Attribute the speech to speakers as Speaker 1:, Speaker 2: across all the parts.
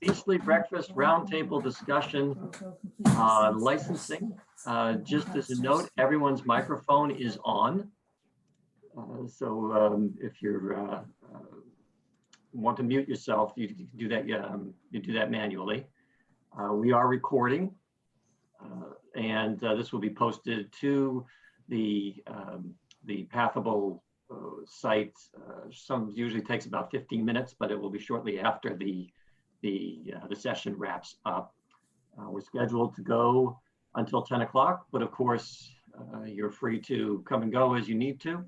Speaker 1: Beastly Breakfast Roundtable discussion on licensing. Just as a note, everyone's microphone is on. If you want to mute yourself, you do that. You do that manually. We are recording, and this will be posted to the Pathable site. Some usually takes about 15 minutes, but it will be shortly after the session wraps up. We're scheduled to go until 10 o'clock, but of course, you're free to come and go as you need to.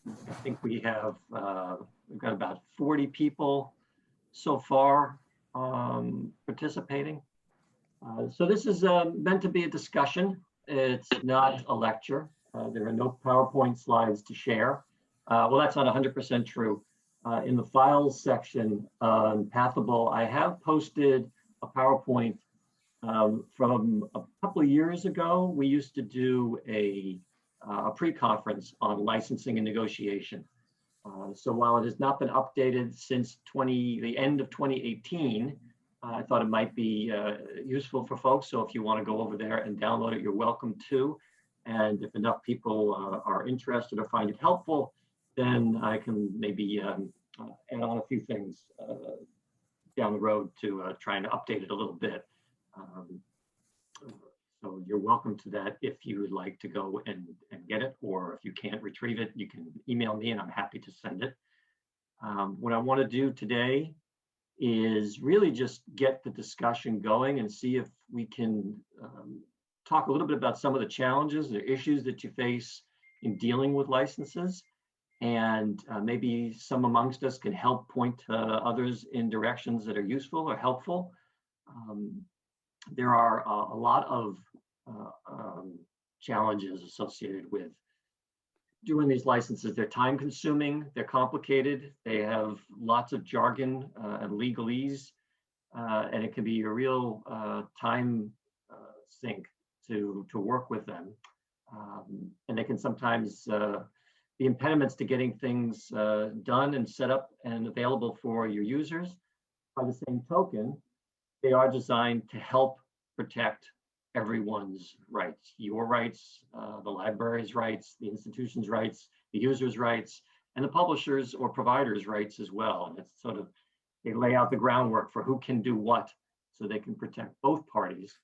Speaker 1: I think we've got about 40 people so far participating. So this is meant to be a discussion. It's not a lecture. There are no PowerPoint slides to share. Well, that's not 100% true. In the files section on Pathable, I have posted a PowerPoint from a couple of years ago. We used to do a pre-conference on licensing and negotiation. So while it has not been updated since the end of 2018, I thought it might be useful for folks. So if you want to go over there and download it, you're welcome to. And if enough people are interested or find it helpful, then I can maybe add on a few things down the road to try and update it a little bit. So you're welcome to that if you would like to go and get it, or if you can't retrieve it, you can email me and I'm happy to send it. What I want to do today is really just get the discussion going and see if we can talk a little bit about some of the challenges, the issues that you face in dealing with licenses. And maybe some amongst us can help point others in directions that are useful or helpful. There are a lot of challenges associated with doing these licenses. They're time consuming, they're complicated, they have lots of jargon and legalese, and it can be a real time sink to work with them. And they can sometimes be impediments to getting things done and set up and available for your users. By the same token, they are designed to help protect everyone's rights, your rights, the library's rights, the institution's rights, the user's rights, and the publisher's or provider's rights as well. And it's sort of, they lay out the groundwork for who can do what so they can protect both parties.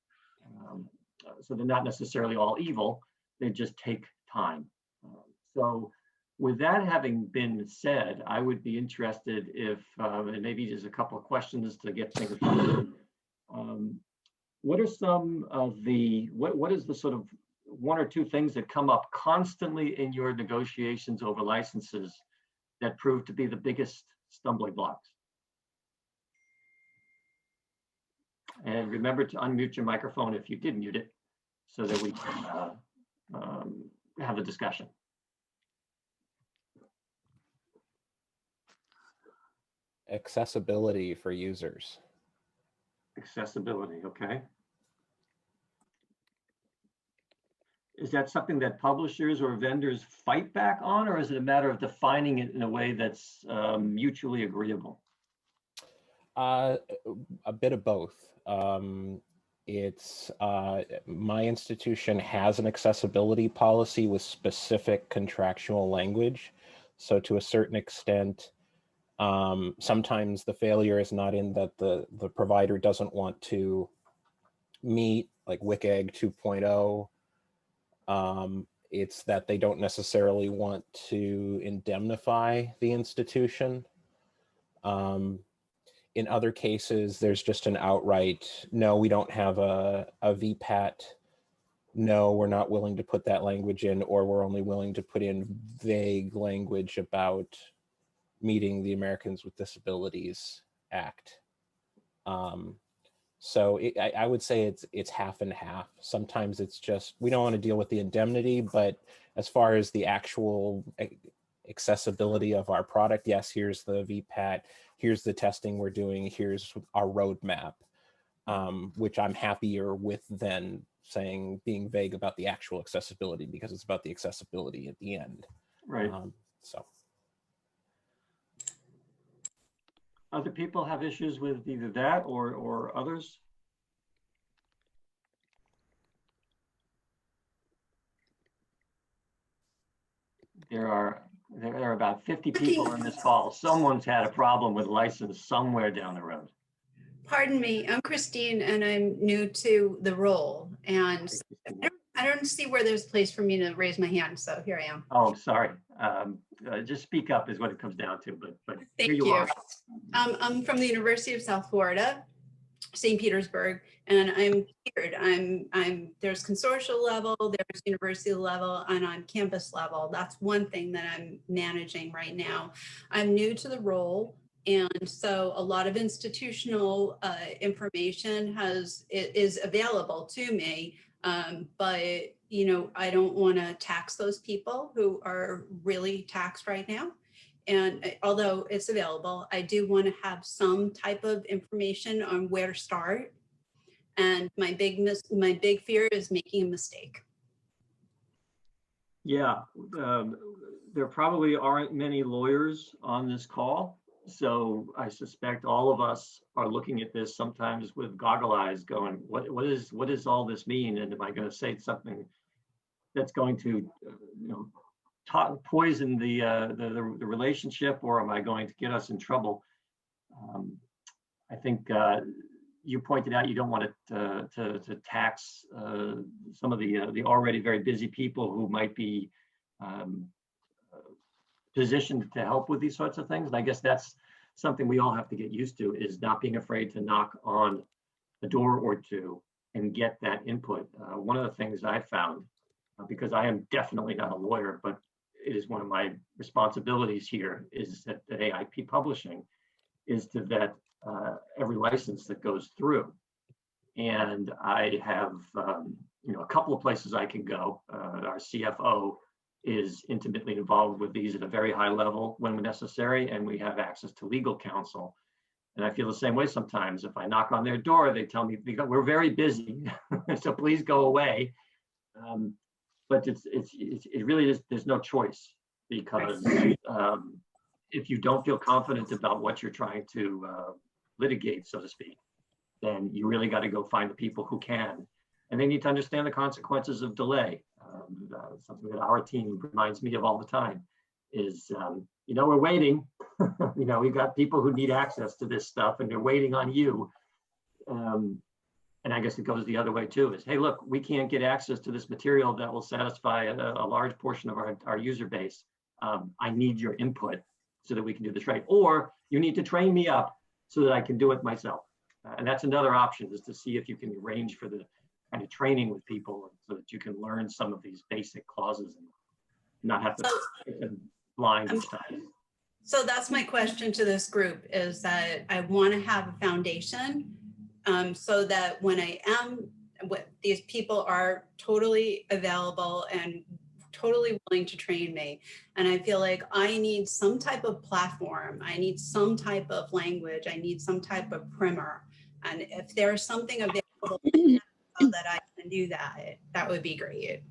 Speaker 1: So they're not necessarily all evil, they just take time. So with that having been said, I would be interested if, and maybe just a couple of questions to get things started. What are some of what is the sort of one or two things that come up constantly in your negotiations over licenses that prove to be the biggest stumbling blocks? And remember to unmute your microphone if you did mute it, so that we can have a discussion.
Speaker 2: Accessibility for users.
Speaker 1: Accessibility, okay. Is that something that publishers or vendors fight back on, or is it a matter of defining it in a way that's mutually agreeable?
Speaker 2: A bit of both. My institution has an accessibility policy with specific contractual language. So to a certain extent, sometimes the failure is not in that the provider doesn't want to meet like WCAG 2.0. It's that they don't necessarily want to indemnify the institution. In other cases, there's just an outright, no, we don't have a VPAT. No, we're not willing to put that language in, or we're only willing to put in vague language about meeting the Americans with Disabilities Act. So I would say it's half and half. Sometimes it's just, we don't want to deal with the indemnity, but as far as the actual accessibility of our product, yes, here's the VPAT, here's the testing we're doing, here's our roadmap, which I'm happier with than being vague about the actual accessibility, because it's about the accessibility at the end.
Speaker 1: Right.
Speaker 2: So.
Speaker 1: Other people have issues with either that or others? There are about 50 people on this call. Someone's had a problem with license somewhere down the road.
Speaker 3: Pardon me, I'm Christine and I'm new to the role. And I don't see where there's a place for me to raise my hand. So here I am.
Speaker 1: Oh, sorry. Just speak up is what it comes down to, but
Speaker 3: Thank
Speaker 1: here you are.
Speaker 3: I'm from the University of South Florida, St. Petersburg, and I'm tiered. There's consortial level, there's university level, and I'm campus level. That's one thing that I'm managing right now. I'm new to the role. And so a lot of institutional information is available to me, but you know, I don't want to tax those people who are really taxed right now. And although it's available, I do want to have some type of information on where to start. And my big fear is making a mistake.
Speaker 1: Yeah, there probably aren't many lawyers on this call. So I suspect all of us are looking at this sometimes with goggle eyes going, what does all this mean? And am I going to say something that's going to, poison the relationship, or am I going to get us in trouble? I think you pointed out you don't want to tax some of the already very busy people who might be positioned to help with these sorts of things. And I guess that's something we all have to get used to, is not being afraid to knock on a door or two and get that input. One of the things I found, because I am definitely not a lawyer, but it is one of my responsibilities here, is at AIP Publishing, is to vet every license that goes through. And I have a couple of places I can go. Our CFO is intimately involved with these at a very high level when necessary, and we have access to legal counsel. And I feel the same way sometimes. If I knock on their door, they tell me, we're very busy, so please go away. But it really is, there's no choice, because if you don't feel confident about what you're trying to litigate, so to speak, then you really got to go find the people who can. And they need to understand the consequences of delay. Something that our team reminds me of all the time is, we're waiting. We've got people who need access to this stuff and they're waiting on you. And I guess it goes the other way too, is, hey, look, we can't get access to this material that will satisfy a large portion of our user base. I need your input so that we can do this right. Or you need to train me up so that I can do it myself. And that's another option, is to see if you can arrange for the kind of training with people so that you can learn some of these basic clauses and not have to take them blind each time.
Speaker 3: So that's my question to this group, is that I want to have a foundation so that when these people are totally available and totally willing to train me. And I feel like I need some type of platform. I need some type of language. I need some type of primer. And if there's something available that I can do that would be great.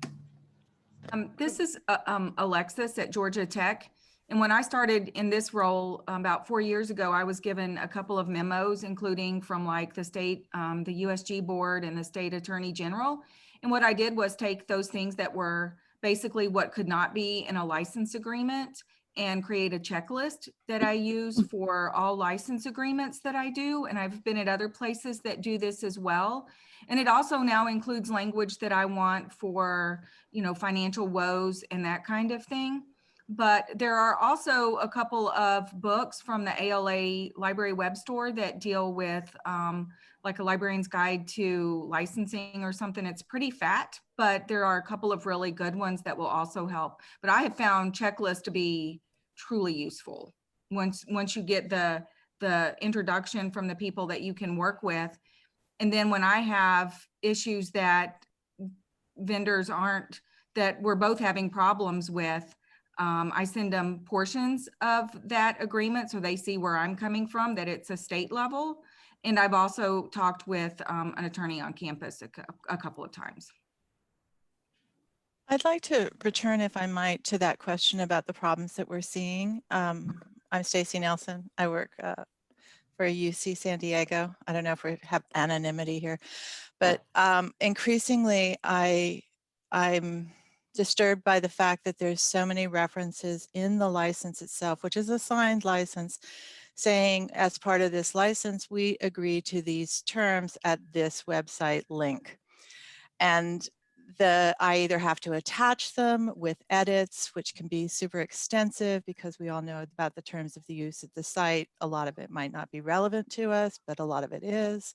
Speaker 4: This is Alexis at Georgia Tech. And when I started in this role about 4 years ago, I was given a couple of memos, including from like the state, the USG board and the state attorney general. And what I did was take those things that were basically what could not be in a license agreement and create a checklist that I use for all license agreements that I do. And I've been at other places that do this as well. And it also now includes language that I want for, financial woes and that kind of thing. But there are also a couple of books from the ALA Library Web Store that deal with like a librarian's guide to licensing or something. It's pretty fat, but there are a couple of really good ones that will also help. But I have found checklists to be truly useful once you get the introduction from the people that you can work with. And then when I have issues that vendors that we're both having problems with, I send them portions of that agreement so they see where I'm coming from, that it's a state level. And I've also talked with an attorney on campus a couple of times.
Speaker 5: I'd like to return, if I might, to that question about the problems that we're seeing. I'm Stacy Nelson. I work for UC San Diego. I don't know if we have anonymity here, but increasingly I'm disturbed by the fact that there's so many references in the license itself, which is a signed license, saying as part of this license, we agree to these terms at this website link. And I either have to attach them with edits, which can be super extensive because we all know about the terms of the use of the site. A lot of it might not be relevant to us, but a lot of it is.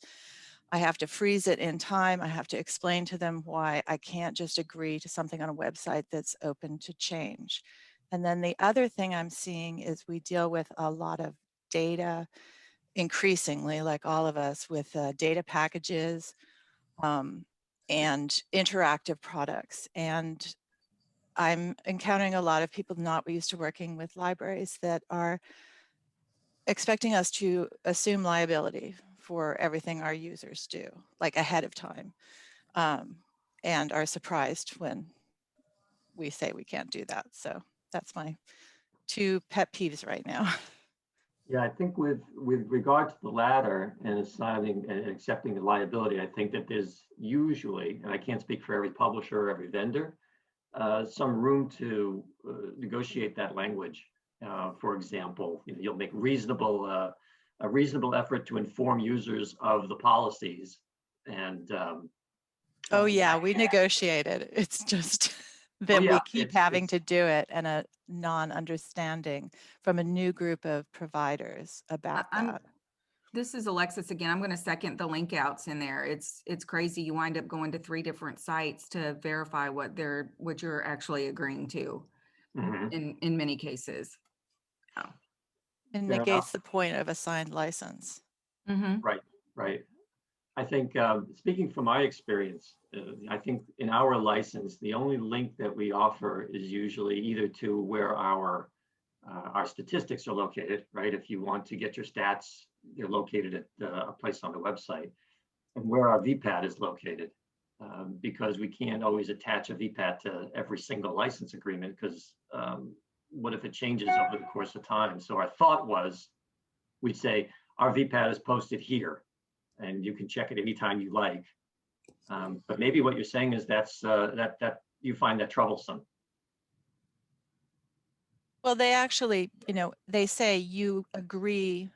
Speaker 5: I have to freeze it in time. I have to explain to them why I can't just agree to something on a website that's open to change. And then the other thing I'm seeing is we deal with a lot of data, increasingly, like all of us, with data packages and interactive products. And I'm encountering a lot of people not used to working with libraries that are expecting us to assume liability for everything our users do, like ahead of time, and are surprised when we say we can't do that. So that's my 2 pet peeves right now.
Speaker 1: Yeah, I think with regard to the latter and assigning and accepting the liability, I think that there's usually, and I can't speak for every publisher or every vendor, some room to negotiate that language. For example, you'll make a reasonable effort to inform users of the policies. And
Speaker 5: Oh yeah, we negotiated. It's just that we keep having to do it, and a non-understanding from a new group of providers about that.
Speaker 4: This is Alexis again. I'm going to second the link outs in there. It's crazy. You wind up going to 3 different sites to verify what you're actually agreeing to in many cases. Oh.
Speaker 5: It negates the point of a signed license.
Speaker 1: Right. I think, speaking from my experience, I think in our license, the only link that we offer is usually either to where our statistics are located, right? If you want to get your stats, they're located at a place on the website, and where our VPAT is located, because we can't always attach a VPAT to every single license agreement, because what if it changes over the course of time? So our thought was, we'd say our VPAT is posted here, and you can check it anytime you like. But maybe what you're saying is that you find that troublesome.
Speaker 5: Well, they actually, they say you agree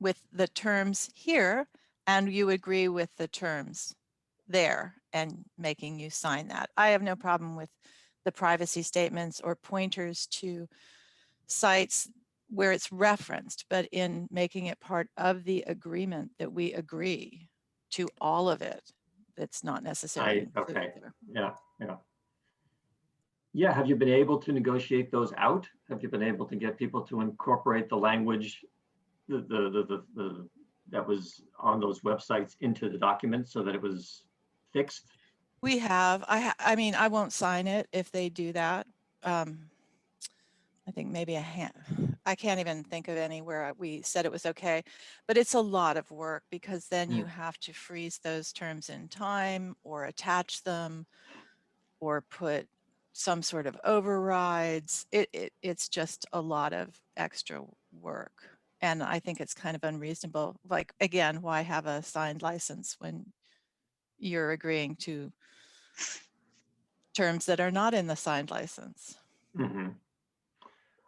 Speaker 5: with the terms here and you agree with the terms there, and making you sign that. I have no problem with the privacy statements or pointers to sites where it's referenced, but in making it part of the agreement that we agree to all of it, that's not necessarily included there.
Speaker 1: Yeah. Have you been able to negotiate those out? Have you been able to get people to incorporate the language that was on those websites into the document so that it was fixed?
Speaker 5: We have. I mean, I won't sign it if they do that. I think maybe I can't even think of anywhere we said it was okay, but it's a lot of work, because then you have to freeze those terms in time or attach them or put some sort of overrides. It's just a lot of extra work. And I think it's kind of unreasonable. Like, again, why have a signed license when you're agreeing to terms that are not in the signed license?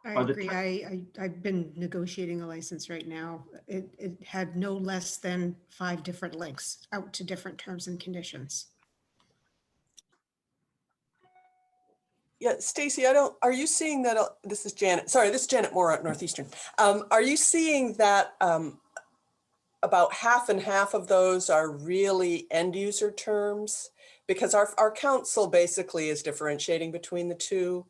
Speaker 6: I agree. I've been negotiating a license right now. It had no less than 5 different links out to different terms and conditions.
Speaker 7: Yeah, Stacy, are you seeing that, this is Janet, sorry, this is Janet Moore at Northeastern. Are you seeing that about half and half of those are really end user terms? Because our counsel basically is differentiating between the two.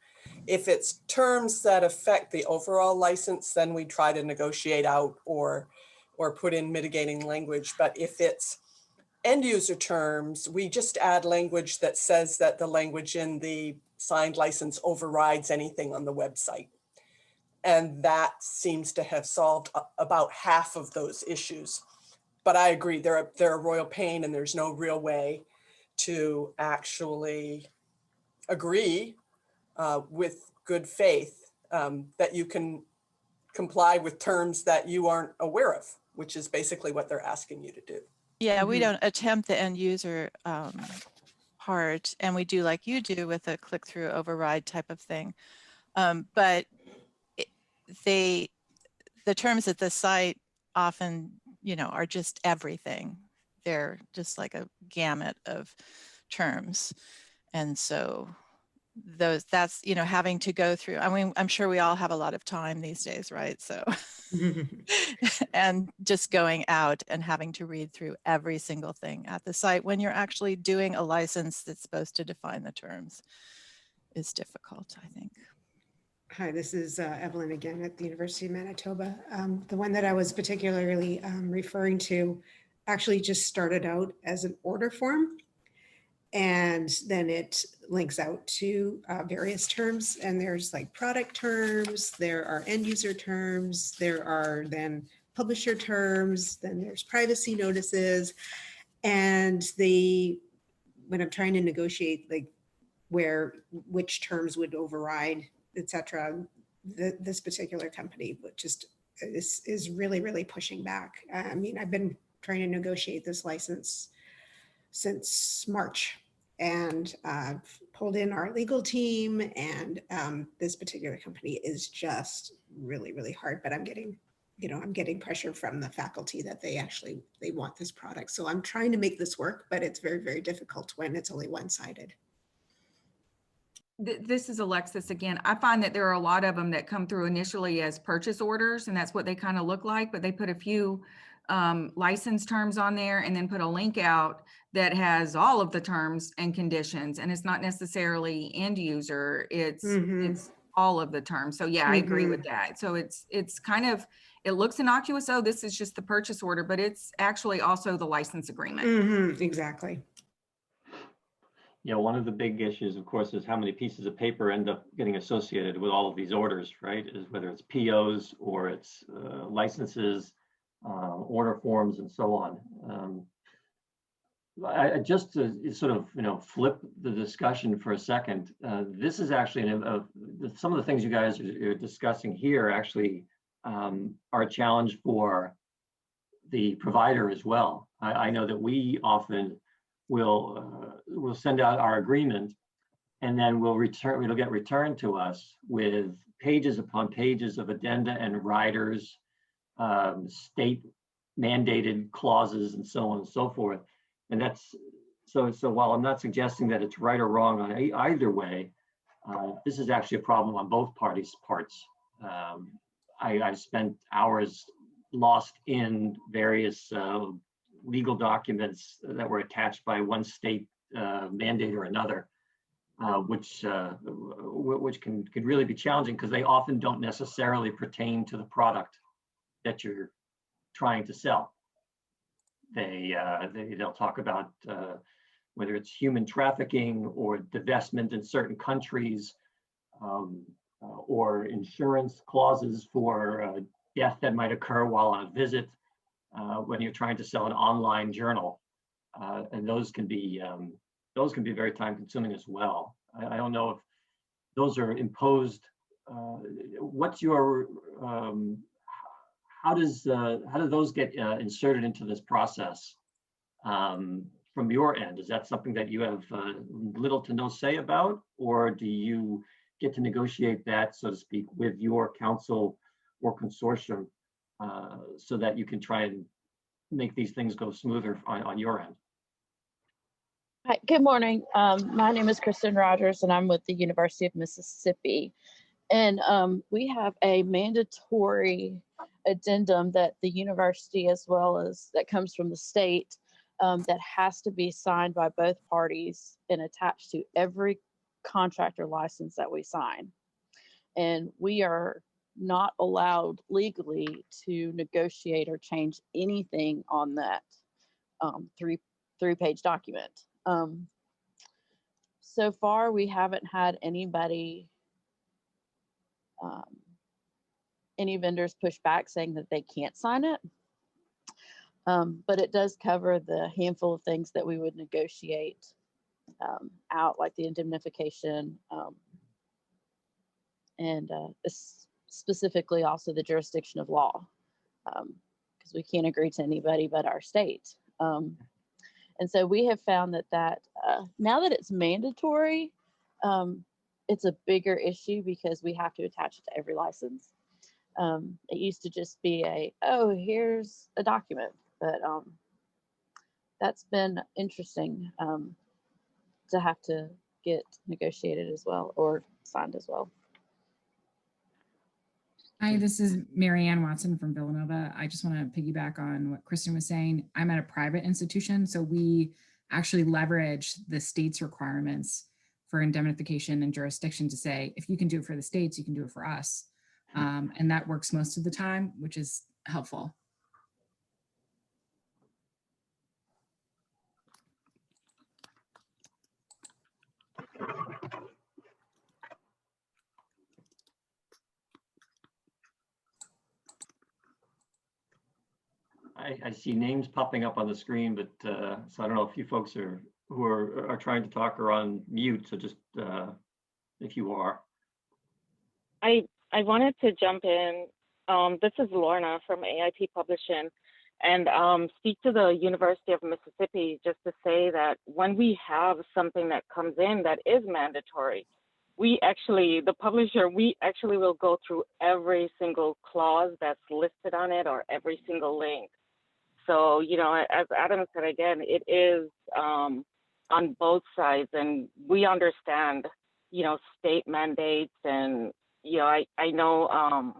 Speaker 7: If it's terms that affect the overall license, then we try to negotiate out or put in mitigating language. But if it's end user terms, we just add language that says that the language in the signed license overrides anything on the website. And that seems to have solved about half of those issues. But I agree, they're a royal pain, and there's no real way to actually agree with good faith that you can comply with terms that you aren't aware of. which is basically what they're asking you to do.
Speaker 5: Yeah, we
Speaker 6: Mhm.
Speaker 5: don't attempt the end user part, and we do like you do with a click-through override type of thing. But it, the terms at the site often, you know, are just everything. They're just like a gamut of terms. And so that's, you know, having to go through, I mean, I'm sure we all have a lot of time these days, right? So, and just going out and having to read through every single thing at the site when you're actually doing a license that's supposed to define the terms is difficult, I think.
Speaker 6: Hi, this is Evelyn again at the University of Manitoba. The one that I was particularly referring to actually just started out as an order form, and then it links out to various terms, and there's like product terms, there are end user terms, there are then publisher terms, then there's privacy notices, and when I'm trying to negotiate like which terms would override, etc., this particular but just is really, really pushing back. I mean, I've been trying to negotiate this license since March, and I've pulled in our legal team, and this particular company is just really, really hard, but I'm getting, you know, I'm getting pressure from the faculty that they want this product. So I'm trying to make this work, but it's very, very difficult when it's only one-sided.
Speaker 4: This is Alexis again. I find that there are a lot of them that come through initially as purchase orders, and that's what they kind of look like, but they put a few license terms on there and then put a link out that has all of the terms and conditions, and it's not necessarily end user, it's all of the terms. So yeah, I agree with that. So it's kind of, it looks innocuous, oh, this is just the purchase order, but it's actually also the license agreement.
Speaker 6: Exactly.
Speaker 1: Yeah, one of the big issues, of course, is how many pieces of paper end up getting associated with all of these orders, right? Is whether it's POs or it's licenses, order forms, and so on. I just to sort of, you know, flip the discussion for a second. This is actually some of the things you guys are discussing here actually are a challenge for the provider as well. I know that we often we'll send out our agreement, and then it'll get returned to us with pages upon pages of addenda and riders, state mandated clauses, and so on and so forth. And that's so while I'm not suggesting that it's right or wrong on either way, this is actually a problem on both parties' parts. I spent hours lost in various legal documents that were attached by one state mandate or another, which can really be challenging because they often don't necessarily pertain to the product that you're trying to sell. They'll talk about whether it's human trafficking or divestment in certain countries, or insurance clauses for death that might occur while on a visit. When you're trying to sell an online journal, and those can be very time consuming as well. I don't know if those are imposed. What's your how do those get inserted into this process from your end? Is that something that you have little to no say about, or do you get to negotiate that, so to speak, with your council or consortium? So that you can try and make these things go smoother on your end.
Speaker 8: Hi, good morning. My name is Kristen Rogers, and I'm with the University of Mississippi. And we have a mandatory addendum that the university, as well as that comes from the state, that has to be signed by both parties and attached to every contractor license that we sign. And we are not allowed legally to negotiate or change anything on that three-page document. So far, we haven't had anybody, any vendors push back saying that they can't sign it. But it does cover the handful of things that we would negotiate out, like the indemnification, and specifically also the jurisdiction of law, because we can't agree to anybody but our state. And so we have found that now that it's mandatory, it's a bigger issue because we have to attach it to every license. It used to just be oh, here's a document, but that's been interesting to have to get negotiated as well or signed as well.
Speaker 9: Hi, this is Marianne Watson from Villanova. I just want to piggyback on what Kristen was saying. I'm at a private institution, so we actually leverage the state's requirements for indemnification and jurisdiction to say, if you can do it for the states, you can do it for us. And that works most of the time, which is helpful.
Speaker 1: I see names popping up on the screen, but so I don't know if you folks who are trying to talk are on mute. So just if you are.
Speaker 10: I wanted to jump in. This is Lorna from AIP Publishing, and speak to the University of Mississippi just to say that when we have something that comes in that is mandatory, the publisher, we actually will go through every single clause that's listed on it or every single link. So, you know, as Adam said, again, it is on both sides, and we understand, you know, state mandates, and, you know, I know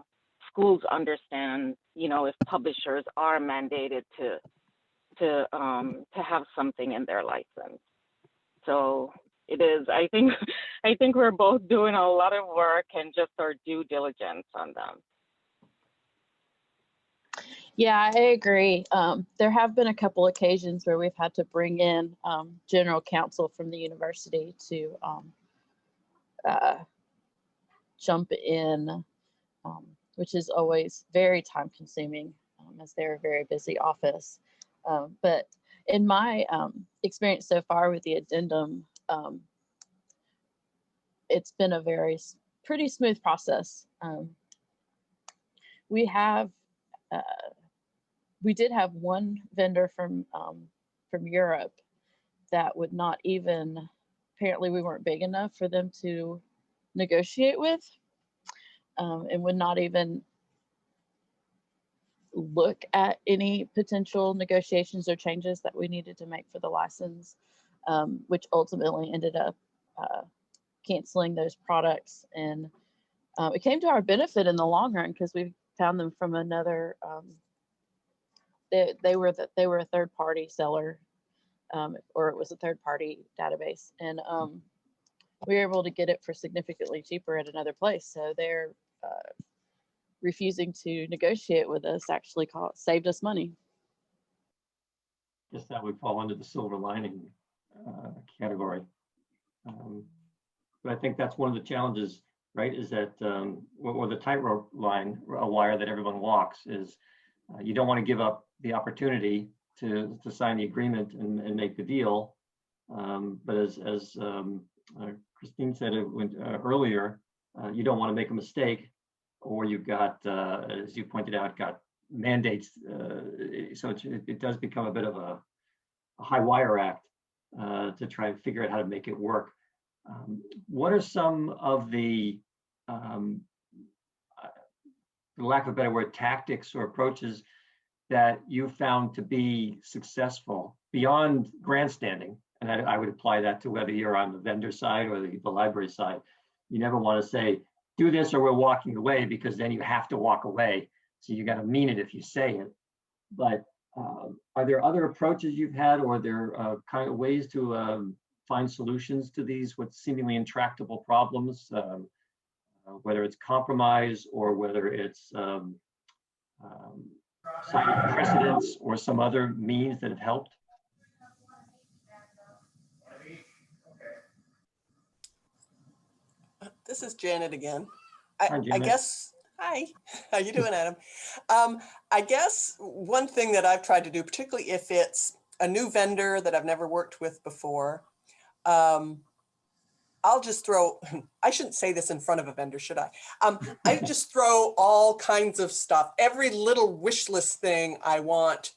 Speaker 10: schools understand, you know, if publishers are mandated to have something in their license. So it is, I think we're both doing a lot of work and just our due diligence on them.
Speaker 8: Yeah, I agree. There have been a couple occasions where we've had to bring in general counsel from the university to jump in, which is always very time consuming as they're a very busy office. But in my experience so far with the addendum, it's been a pretty smooth process. We did have one vendor from Europe that would not even, apparently we weren't big enough for them to negotiate with, and would not even look at any potential negotiations or changes that we needed to make for the license, which ultimately ended up canceling those products. And it came to our benefit in the long run because we found them from another, they were a third-party seller, or it was a third-party database, and we were able to get it for significantly cheaper at another place. So they're refusing to negotiate with us actually saved us money.
Speaker 1: Guess that would fall under the silver lining category. But I think that's one of the challenges, right? Is that, or the tightrope wire that everyone walks is, you don't want to give up the opportunity to sign the agreement and make the deal. But as Christine said earlier, you don't want to make a mistake, or you've got, as you pointed out, got mandates. So it does become a bit of a high wire act to try and figure out how to make it work. What are some of the, for lack of a better word, tactics or approaches that you found to be successful beyond grandstanding? And I would apply that to whether you're on the vendor side or the library side. You never want to say, do this or we're walking away, because then you have to walk away. So you got to mean it if you say it. But are there other approaches you've had, or are there kind of ways to find solutions to these what seemingly intractable problems, whether it's compromise or whether it's citing precedents or some other means that have helped?
Speaker 7: This is Janet again.
Speaker 1: Hi, Janet.
Speaker 7: I guess, hi, how you doing, Adam? I guess one thing that I've tried to do, particularly if it's a new vendor that I've never worked with before, I'll just throw, I shouldn't say this in front of a vendor, should I? I just throw all kinds of stuff, every little wish list thing I want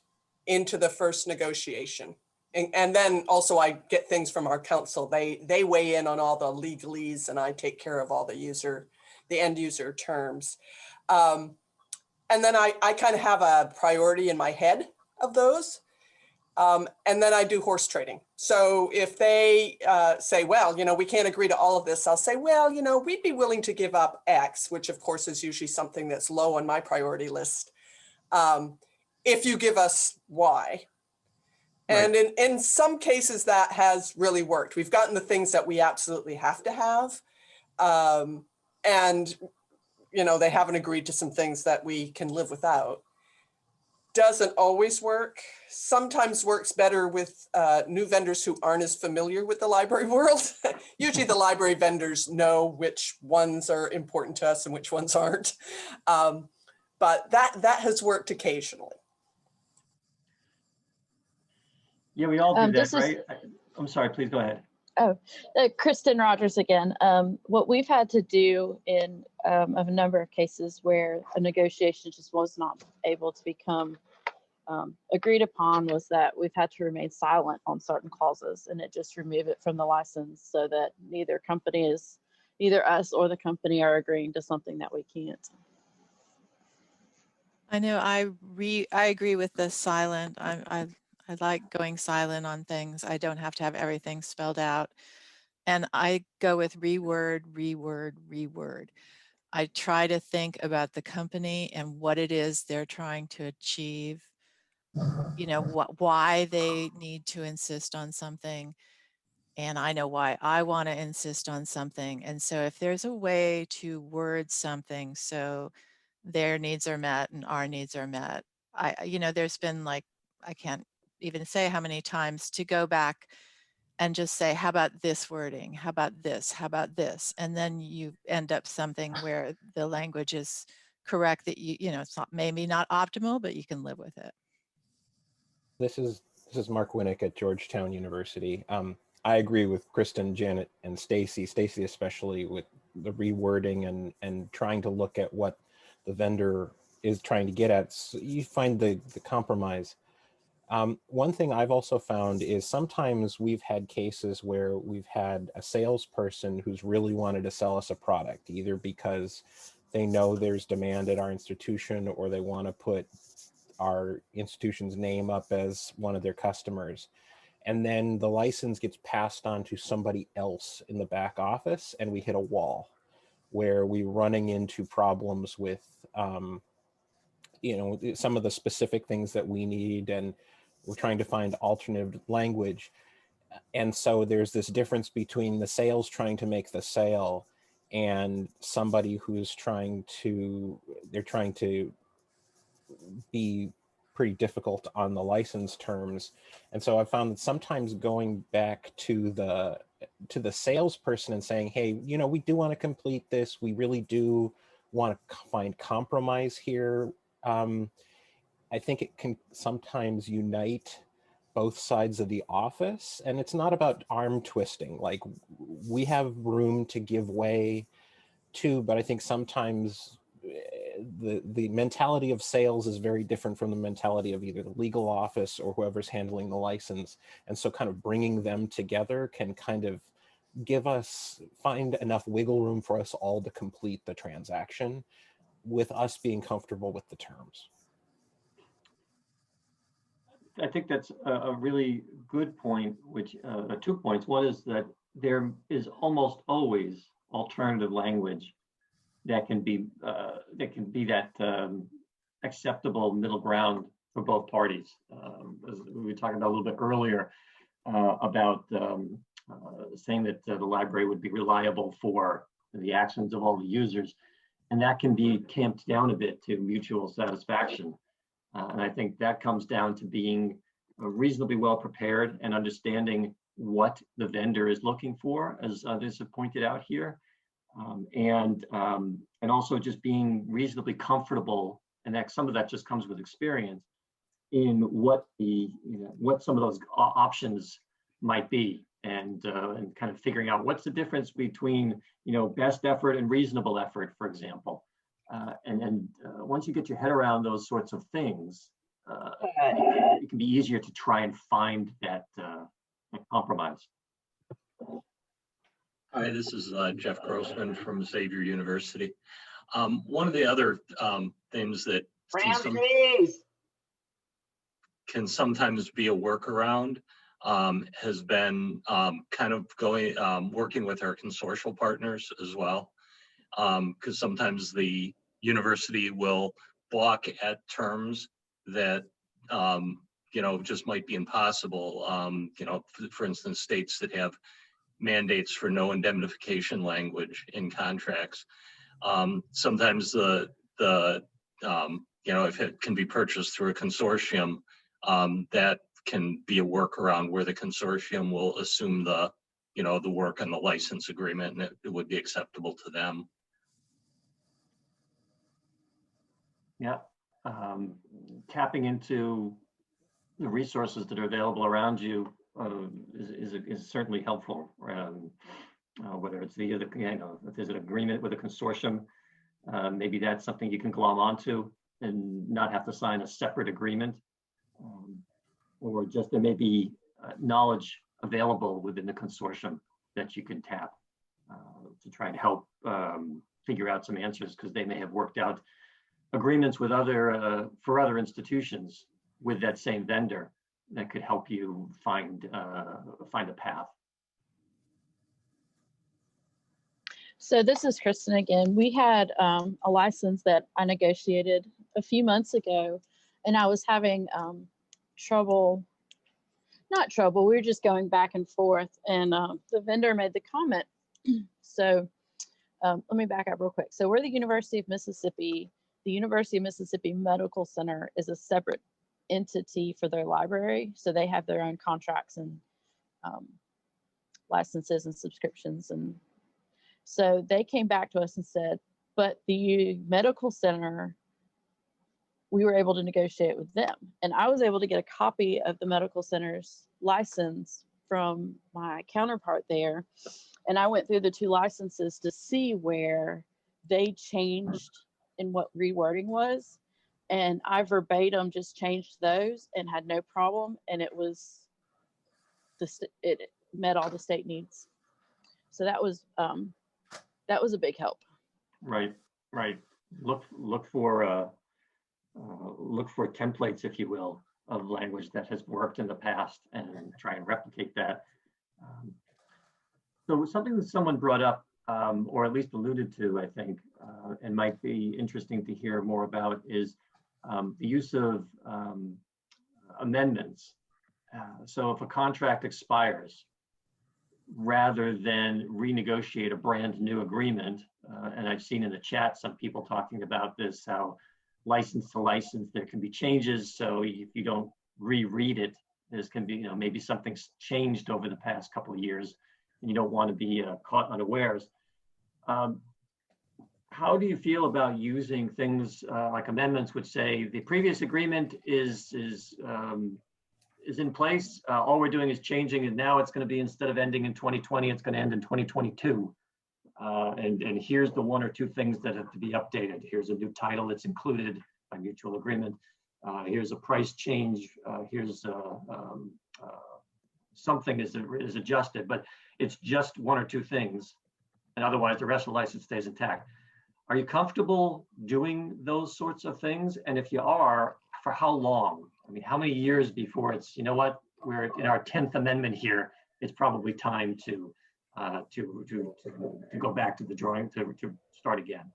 Speaker 7: into the first negotiation. And then also I get things from our counsel. They weigh in on all the legalese and I take care of all the end user terms. And then I kind of have a priority in my head of those. And then I do horse trading. So if they say, well, we can't agree to all of this, I'll say, well, we'd be willing to give up X, which of course is usually something that's low on my priority list, if you give us Y. And
Speaker 1: Right.
Speaker 7: in some cases that has really worked. We've gotten the things that we absolutely have to have. And, they haven't agreed to some things that we can live without. Doesn't always work. Sometimes works better with new vendors who aren't as familiar with the library world. Usually the library vendors know which ones are important to us and which ones aren't. But that has worked occasionally.
Speaker 1: Yeah, we all do
Speaker 8: This
Speaker 1: that,
Speaker 8: is-
Speaker 1: right? I'm sorry, please go ahead.
Speaker 8: Kristen Rogers again. What we've had to do in of a number of cases where a negotiation just was not able to become agreed upon was that we've had to remain silent on certain clauses and it just remove it from the license so that neither us or the company are agreeing to something that we can't.
Speaker 5: I know I agree with the silent. I like going silent on things. I don't have to have everything spelled out. And I go with reword, reword, reword. I try to think about the company and what it is they're trying to achieve, why they need to insist on something. And I know why I want to insist on something. And so if there's a way to word something so their needs are met and our needs are met, there's been I can't even say how many times to go back and just say, how about this wording? How about this? How about this? And then you end up something where the language is correct that it's not maybe not optimal, but you can live with it.
Speaker 2: This is Mark Winnick at Georgetown University. I agree with Kristen, Janet, and Stacy especially with the rewording and trying to look at what the vendor is trying to get at. So you find the compromise. One thing I've also found is sometimes we've had cases where we've had a salesperson who's really wanted to sell us a product, either because they know there's demand at our institution or they want to put our institution's name up as one of their customers. And then the license gets passed on to somebody else in the back office and we hit a wall where we're running into problems with, some of the specific things that we need and we're trying to find alternative language. And so there's this difference between the sales trying to make the sale and somebody who's trying to be pretty difficult on the license terms. And so I found that sometimes going back to the salesperson and saying, hey, we do want to complete this. We really do want to find compromise here. I think it can sometimes unite both sides of the office, and it's not about arm twisting. Like we have room to give way to, but I think sometimes the mentality of sales is very different from the mentality of either the legal office or whoever's handling the license. And so kind of bringing them together can kind of find enough wiggle room for us all to complete the transaction with us being comfortable with the terms.
Speaker 1: I think that's a really good point, which 2 points. One is that there is almost always alternative language that can be that acceptable middle ground for both parties. As we were talking about a little bit earlier about saying that the library would be reliable for the actions of all the users, and that can be tamped down a bit to mutual satisfaction. And I think that comes down to being reasonably well prepared and understanding what the vendor is looking for, as others have pointed out here, and also just being reasonably comfortable, and that some of that just comes with experience in what some of those options might be. and kind of figuring out what's the difference between, best effort and reasonable effort, for example. And then once you get your head around those sorts of things, it can be easier to try and find that compromise.
Speaker 11: Hi, this is Jeff Grossman from Xavier University. One of the other things that can sometimes be a workaround has been kind of working with our consortial partners as well, because sometimes the university will balk at terms that just might be impossible. For instance, states that have mandates for no indemnification language in contracts. Sometimes if it can be purchased through a consortium, that can be a workaround where the consortium will assume the work on the license agreement, and it would be acceptable to them.
Speaker 1: Yeah, tapping into the resources that are available around you is certainly helpful. Whether it's via if there's an agreement with a consortium, maybe that's something you can glom onto and not have to sign a separate agreement, or just there may be knowledge available within the consortium that you can tap to try and help figure out some answers, because they may have worked out agreements with for other institutions with that same vendor that could help you find a path.
Speaker 8: So this is Kristen again. We had a license that I negotiated a few months ago, and I was having not trouble, we were just going back and forth, and the vendor made the comment. So let me back up real quick. So we're the University of Mississippi. The University of Mississippi Medical Center is a separate entity for their library. So they have their own contracts and licenses and subscriptions. And so they came back to us and said, but the medical center, we were able to negotiate with them. And I was able to get a copy of the medical center's license from my counterpart there. And I went through the two licenses to see where they changed in what rewording was. And I verbatim just changed those and had no problem. And it met all the state needs. So that was a big help.
Speaker 1: Right. Look for templates, if you will, of language that has worked in the past and try and replicate that. So something that someone brought up, or at least alluded to, I think, and might be interesting to hear more about, is the use of amendments. So if a contract expires, rather than renegotiate a brand new agreement, and I've seen in the chat some people talking about this, how license to license, there can be changes. So if you don't reread it, there's can be, maybe something's changed over the past couple of years and you don't want to be caught unawares. How do you feel about using things like amendments which say the previous agreement is in place, all we're doing is changing, and now it's going to be, instead of ending in 2020, it's going to end in 2022. And here's the one or two things that have to be updated. Here's a new title that's included by mutual agreement. Here's a price change. Here's something is adjusted, but it's just one or two things. And otherwise the rest of the license stays intact. Are you comfortable doing those sorts of things? And if you are, for how long? I mean, how many years before it's, what, we're in our 10th amendment here, it's probably time to go back to the drawing, to start again.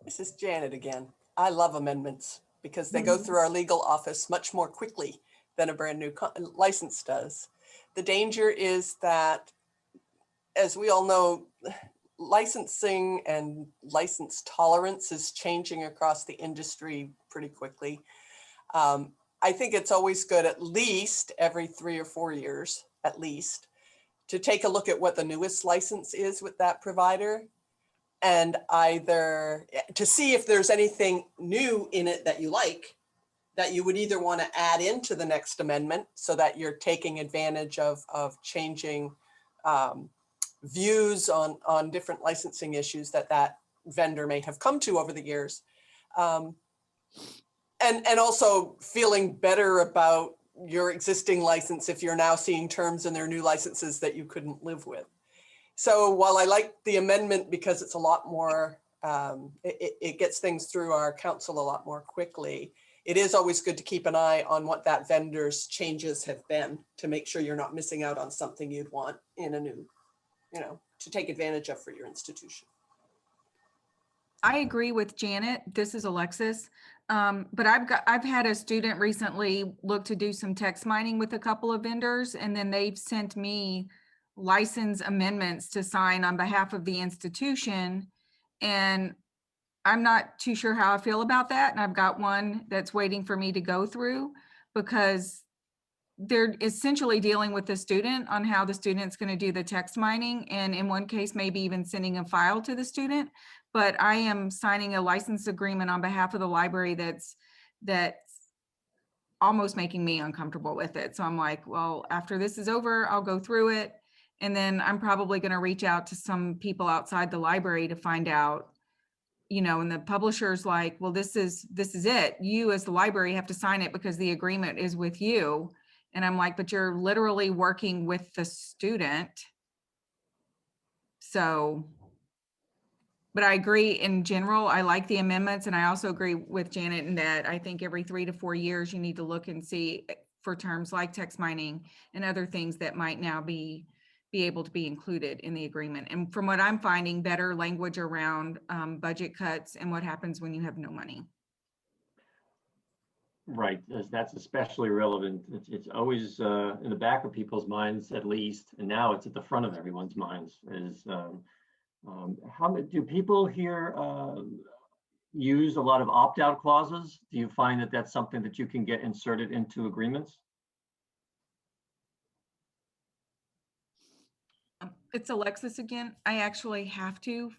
Speaker 7: This is Janet again. I love amendments because they go through our legal office much more quickly than a brand new license does. The danger is that, as we all know, licensing and license tolerance is changing across the industry pretty quickly. I think it's always good, at least every 3 or 4 years, at least, to take a look at what the newest license is with that provider, and either to see if there's anything new in it that you like, that you would either want to add into the next amendment so that you're taking advantage of changing views on different licensing issues that vendor may have come to over the years. And also feeling better about your existing license if you're now seeing terms in their new licenses that you couldn't live with. So while I like the amendment because it's a lot more, it gets things through our council a lot more quickly, it is always good to keep an eye on what that vendor's changes have been to make sure you're not missing out on something you'd want in a new, to take advantage of for your institution.
Speaker 4: I agree with Janet. This is Alexis. But I've had a student recently look to do some text mining with a couple of vendors, and then they've sent me license amendments to sign on behalf of the institution. And I'm not too sure how I feel about that. And I've got one that's waiting for me to go through because they're essentially dealing with the student on how the student's going to do the text mining. And in one case, maybe even sending a file to the student. But I am signing a license agreement on behalf of the library that's almost making me uncomfortable with it. So I'm like, well, after this is over, I'll go through it. And then I'm probably going to reach out to some people outside the library to find out, and the publisher's like, well, this is it. You as the library have to sign it because the agreement is with you. And I'm like, but you're literally working with the student. So, but I agree in general, I like the amendments. And I also agree with Janet in that I think every 3 to 4 years, you need to look and see for terms like text mining and other things that might now be able to be included in the agreement. And from what I'm finding, better language around budget cuts and what happens when you have no money.
Speaker 1: Right, that's especially relevant. It's always in the back of people's minds, at least, and now it's at the front of everyone's minds. How do people here use a lot of opt-out clauses? Do you find that that's something that you can get inserted into agreements?
Speaker 4: It's Alexis again. I actually have to,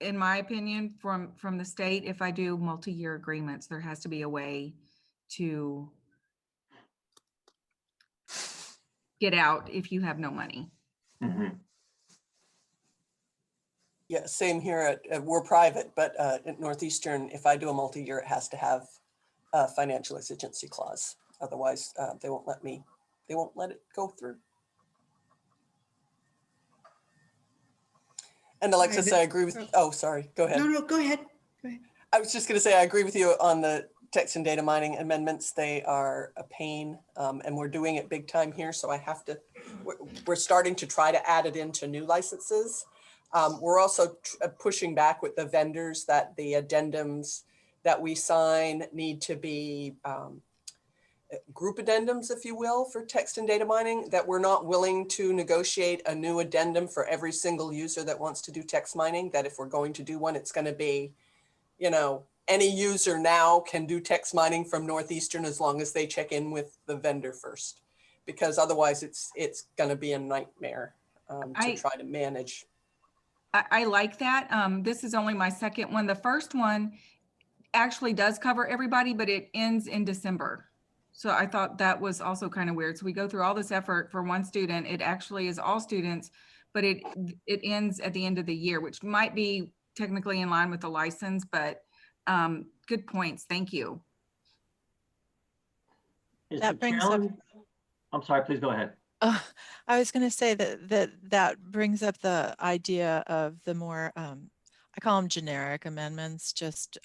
Speaker 4: in my opinion, from the state, if I do multi-year agreements, there has to be a way to get out if you have no money.
Speaker 1: Mm-hmm.
Speaker 7: Yeah, same here. We're private, but at Northeastern, if I do a multi-year, it has to have a financial exigency clause. Otherwise, they won't let it go through. And Alexis, I agree with, oh, sorry, go ahead.
Speaker 6: No, go ahead.
Speaker 7: I was just going to say, I agree with you on the text and data mining amendments. They are a pain, and we're doing it big time here. So we're starting to try to add it into new licenses. We're also pushing back with the vendors that the addendums that we sign need to be group addendums, if you will, for text and data mining, that we're not willing to negotiate a new addendum for every single user that wants to do text mining, that if we're going to do one, it's going to be, any user now can do text mining from Northeastern as long as they check in with the vendor first, because otherwise it's going to be a nightmare to try to manage.
Speaker 4: I like that. This is only my second one. The first one actually does cover everybody, but it ends in December. So I thought that was also kind of weird. So we go through all this effort for one student. It actually is all students, but it ends at the end of the year, which might be technically in line with the license, but good points. Thank you.
Speaker 5: That brings up,
Speaker 1: I'm sorry, please go ahead.
Speaker 5: I was going to say that brings up the idea of the more, I call them generic amendments, just,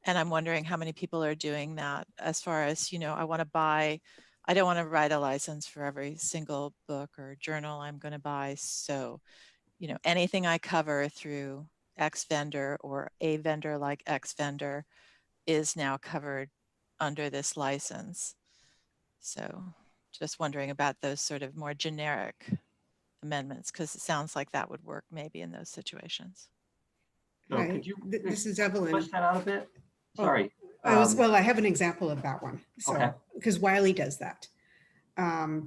Speaker 5: and I'm wondering how many people are doing that as far as, I don't want to write a license for every single book or journal I'm going to buy. So, anything I cover through X vendor or a vendor like X vendor is now covered under this license. So just wondering about those sort of more generic amendments, because it sounds like that would work maybe in those situations.
Speaker 1: So
Speaker 6: Right.
Speaker 1: could you
Speaker 6: This is Evelyn.
Speaker 1: push that out a bit? Sorry.
Speaker 6: Well, I have an example of that one. So,
Speaker 1: Okay.
Speaker 6: because Wiley does that.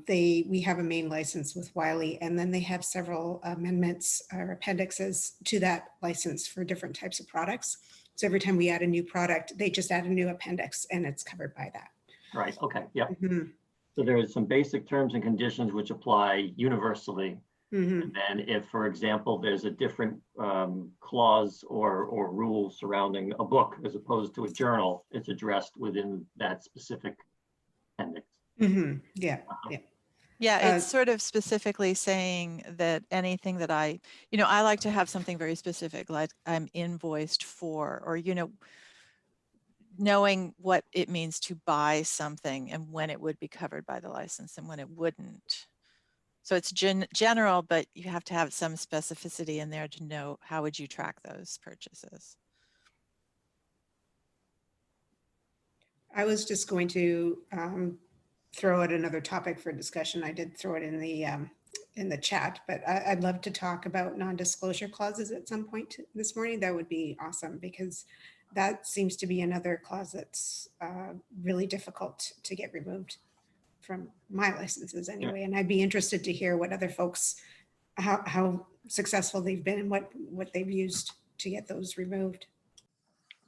Speaker 6: We have a main license with Wiley, and then they have several amendments or appendixes to that license for different types of products. So every time we add a new product, they just add a new appendix and it's covered by that.
Speaker 1: Right, okay, yep.
Speaker 6: Mhm.
Speaker 1: So there's some basic terms and conditions which apply universally.
Speaker 6: Mhm.
Speaker 1: And then if, for example, there's a different clause or rule surrounding a book as opposed to a journal, it's addressed within that specific appendix.
Speaker 6: Mhm. Yeah, yeah.
Speaker 5: Yeah, it's sort of specifically saying that anything that I like to have something very specific, like I'm invoiced for, or, knowing what it means to buy something and when it would be covered by the license and when it wouldn't. So it's general, but you have to have some specificity in there to know how would you track those purchases.
Speaker 6: I was just going to throw out another topic for discussion. I did throw it in the chat, but I'd love to talk about non-disclosure clauses at some point this morning. That would be awesome, because that seems to be another clause that's really difficult to get removed from my licenses anyway. And I'd be interested to hear what other folks, how successful they've been and what they've used to get those removed.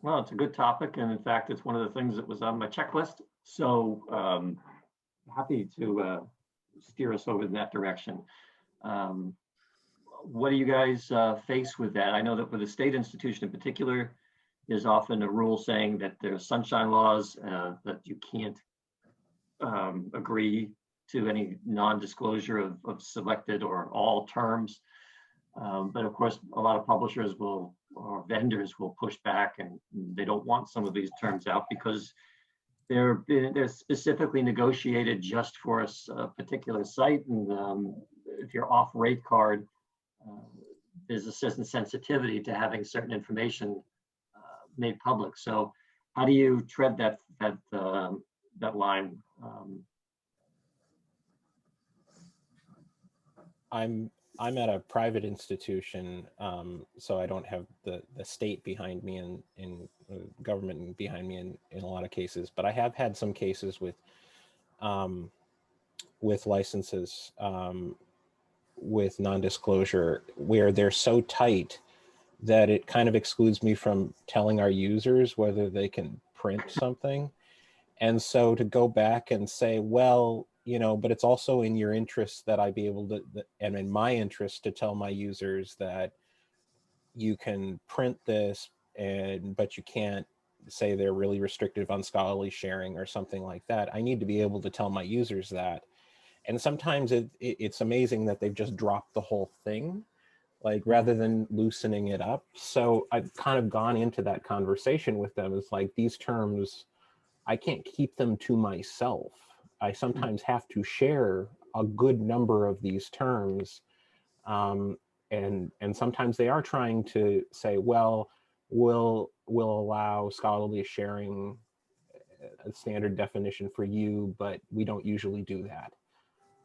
Speaker 1: Well, it's a good topic. And in fact, it's one of the things that was on my checklist. So happy to steer us over in that direction. What do you guys face with that? I know that with a state institution in particular, there's often a rule saying that there's sunshine laws, that you can't agree to any non-disclosure of selected or all terms. But of course, a lot of publishers or vendors will push back, and they don't want some of these terms out because they're specifically negotiated just for a particular site. And if you're off rate card, there's a certain sensitivity to having certain information made public. So how do you tread that line?
Speaker 2: I'm at a private institution, so I don't have the state behind me and government behind me in a lot of cases. But I have had some cases with licenses with non-disclosure where they're so tight that it kind of excludes me from telling our users whether they can print something. And so to go back and say, well, but it's also in your interest that I be able to, and in my interest to tell my users that you can print this, but you can't say they're really restrictive on scholarly sharing or something like that. I need to be able to tell my users that. And sometimes it's amazing that they've just dropped the whole thing, like rather than loosening it up. So I've kind of gone into that conversation with them. It's like, these terms, I can't keep them to myself. I sometimes have to share a good number of these terms. And sometimes they are trying to say, well, we'll allow scholarly sharing, a standard definition for you, but we don't usually do that.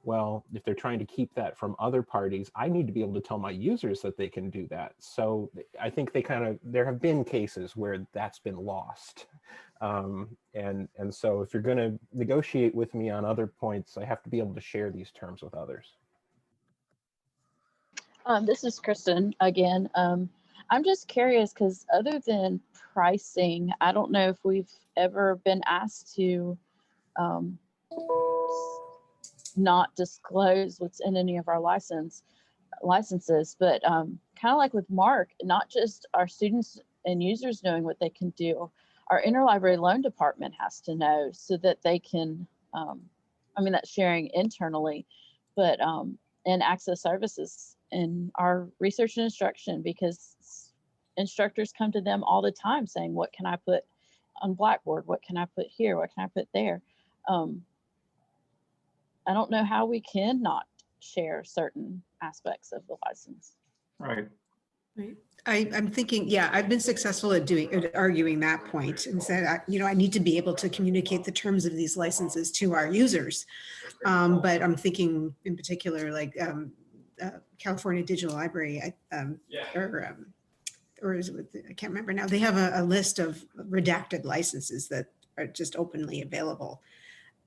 Speaker 2: Well, if they're trying to keep that from other parties, I need to be able to tell my users that they can do that. So I think there have been cases where that's been lost. And so if you're going to negotiate with me on other points, I have to be able to share these terms with others.
Speaker 8: This is Kristen again. I'm just curious because other than pricing, I don't know if we've ever been asked to not disclose what's in any of our licenses, but kind of like with Mark, not just our students and users knowing what they can do, our interlibrary loan department has to know so that they can, that's sharing internally, but and access services in our research and instruction, because instructors come to them all the time saying, what can I put on Blackboard? What can I put here? What can I put there? I don't know how we can not share certain aspects of the license.
Speaker 1: Right.
Speaker 6: Right. I'm thinking, I've been successful at arguing that point and said, I need to be able to communicate the terms of these licenses to our users. But I'm thinking in particular, like California Digital Library, or is it, I can't remember now. They have a list of redacted licenses that are just openly available.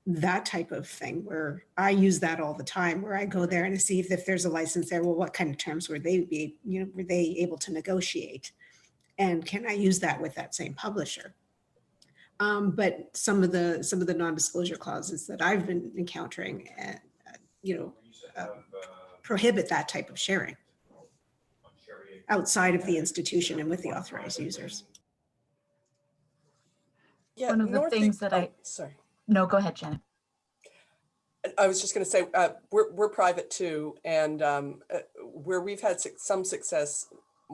Speaker 6: That type of thing, where I use that all the time, where I go there and see if there's a license there. Well, what kind of terms were they able to negotiate? And can I use that with that same publisher? But some of the non-disclosure clauses that I've been encountering, prohibit that type of sharing outside of the institution and with the authorized users.
Speaker 7: Yeah,
Speaker 8: One of the things that
Speaker 7: sorry.
Speaker 8: No, go ahead, Janet.
Speaker 7: I was just going to say, we're private too, and where we've had some success,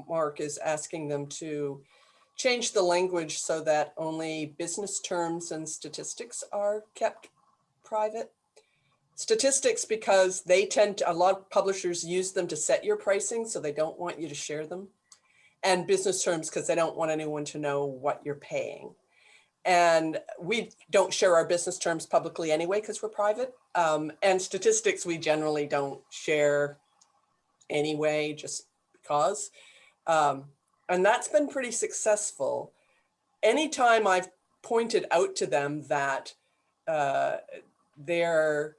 Speaker 7: Mark, is asking them to change the language so that only business terms and statistics are kept private. Statistics, because a lot of publishers use them to set your pricing, so they don't want you to share them. And business terms, because they don't want anyone to know what you're paying. And we don't share our business terms publicly anyway, because we're private. And statistics, we generally don't share anyway, just because. And that's been pretty successful. Anytime I've pointed out to them that their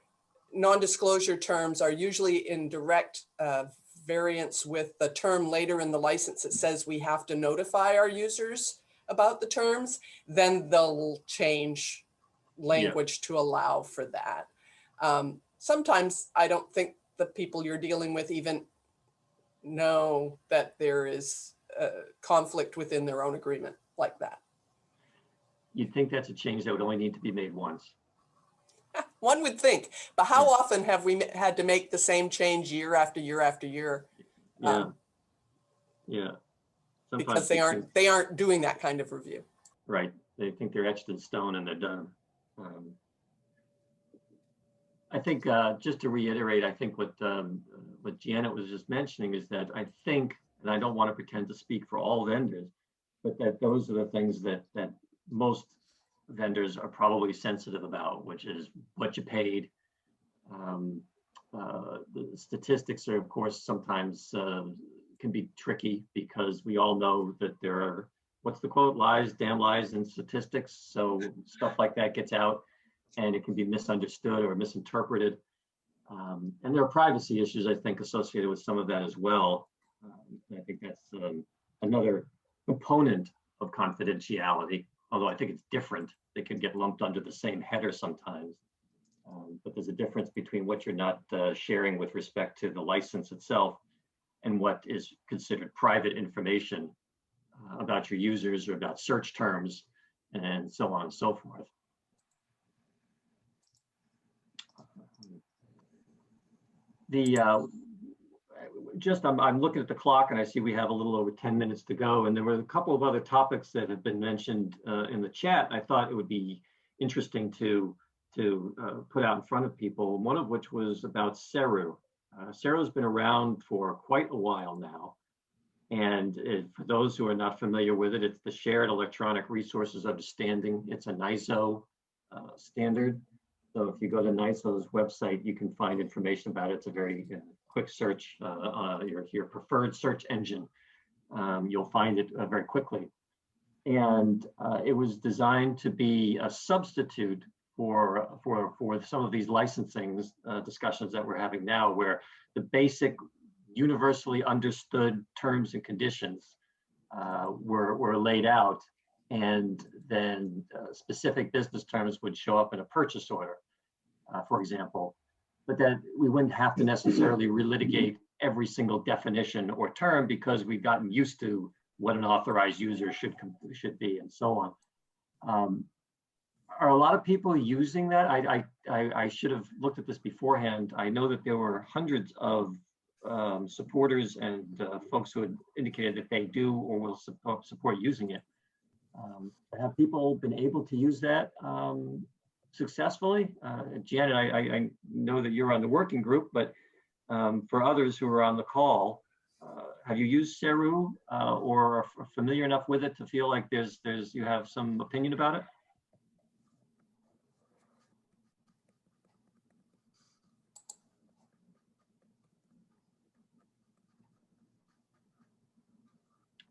Speaker 7: non-disclosure terms are usually in direct variance with the term later in the license that says we have to notify our users about the terms, then they'll change language to allow for that. Sometimes I don't think the people you're dealing with even know that there is a conflict within their own agreement like that.
Speaker 1: You'd think that's a change that would only need to be made once.
Speaker 7: One would think, but how often have we had to make the same change year after year after year?
Speaker 1: Yeah.
Speaker 7: Because
Speaker 1: Sometimes
Speaker 7: they aren't doing that kind of review.
Speaker 1: Right. They think they're etched in stone and they're done. I think just to reiterate, I think what Janet was just mentioning is that I think, and I don't want to pretend to speak for all vendors, but that those are the things that most vendors are probably sensitive about, which is what you paid. The statistics are, of course, sometimes can be tricky because we all know that there are, what's the quote, lies, damn lies in statistics. So stuff like that gets out and it can be misunderstood or misinterpreted. And there are privacy issues, I think, associated with some of that as well. I think that's another component of confidentiality, although I think it's different. They can get lumped under the same header sometimes. But there's a difference between what you're not sharing with respect to the license itself and what is considered private information about your users or about search terms and so on and so forth. I'm looking at the clock and I see we have a little over 10 minutes to go, and there were a couple of other topics that have been mentioned in the chat. I thought it would be interesting to put out in front of people, one of which was about CERU. CERU has been around for quite a while now. And for those who are not familiar with it, it's the Shared Electronic Resources Understanding. It's a NISO standard. So if you go to NISO's website, you can find information about it. It's a very quick search, your preferred search engine. You'll find it very quickly. And it was designed to be a substitute for some of these licensing discussions that we're having now, where the basic universally understood terms and conditions were laid out, and then specific business terms would show up in a purchase order, for example, but that we wouldn't have to necessarily relitigate every single definition or term because we've gotten used to what an authorized user should be and so on. Are a lot of people using that? I should have looked at this beforehand. I know that there were hundreds of supporters and folks who had indicated that they do or will support using it. Have people been able to use that successfully? Janet, I know that you're on the working group, but for others who are on the call, have you used CERU or are familiar enough with it to feel like you have some opinion about it?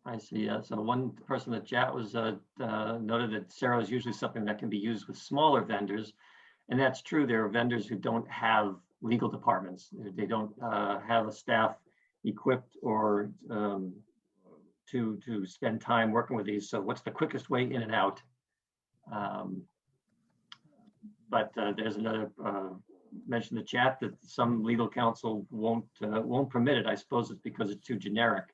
Speaker 1: I see. So one person in the chat was noted that CERU is usually something that can be used with smaller vendors. And that's true. There are vendors who don't have legal departments. They don't have a staff equipped or to spend time working with these. So what's the quickest way in and out? But there's another mention in the chat that some legal counsel won't permit it. I suppose it's because it's too generic.